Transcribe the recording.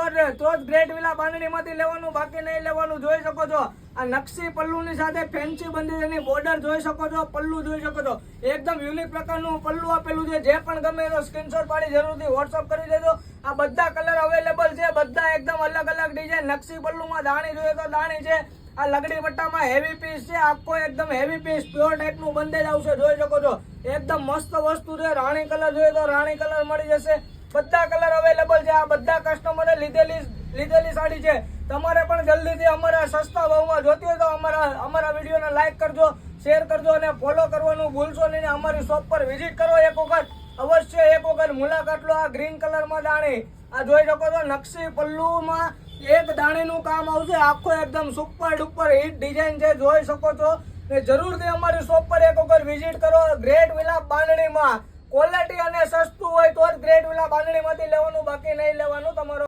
ઉપર રહે તો જ ગ્રેટ વિલા બાંધણીમાંથી લેવાનું, બાકી નહીં લેવાનું. જોઈ શકો છો આ નકશી પલ્લુની સાથે ફેન્સી બંદીની બોર્ડર જોઈ શકો છો, પલ્લુ જોઈ શકો છો. એકદમ યુનિક પ્રકારનું પલ્લુ આપેલું છે. જે પણ ગમે એનો સ્ક્રીનશોટ પાડી જરૂરથી વોટ્સઅપ કરી દેજો. આ બધા કલર અવેલેબલ છે, બધા એકદમ અલગ અલગ ડિઝાઇન. નકશી પલ્લુમાં દાણી જોઈએ તો દાણી છે. આ લગડી પટ્ટામાં હેવી પીસ છે, આખો એકદમ હેવી પીસ પ્યોર ટાઈપનું બંધેજ આવશે. જોઈ શકો છો એકદમ મસ્ત વસ્તુ છે. રાણી કલર જોઈએ તો રાણી કલર મળી જશે. બધા કલર અવેલેબલ છે. આ બધા કસ્ટમરે લીધેલી સાડી છે. તમારે પણ જલ્દીથી અમારા સસ્તા ભાવમાં જોતી હોય તો અમારા વિડીયોને લાઈક કરજો, શેર કરજો અને ફોલો કરવાનું ભૂલશો નહીં. અમારી શોપ પર વિઝિટ કરો એક વખત, અવશ્ય એક વખત મુલાકાત લો. આ ગ્રીન કલરમાં દાણી આ જોઈ શકો છો નકશી પલ્લુમાં એક દાણીનું કામ આવશે. આખો એકદમ સુપર ડુપર હિટ ડિઝાઇન છે. જોઈ શકો છો ને જરૂરથી અમારી શોપ પર એક વખત વિઝિટ કરો. ગ્રેટ વિલા બાંધણીમાં ક્વોલિટી અને સસ્તું હોય તો જ ગ્રેટ વિલા બાંધણીમાંથી લેવાનું, બાકી નહીં લેવાનું. તમારો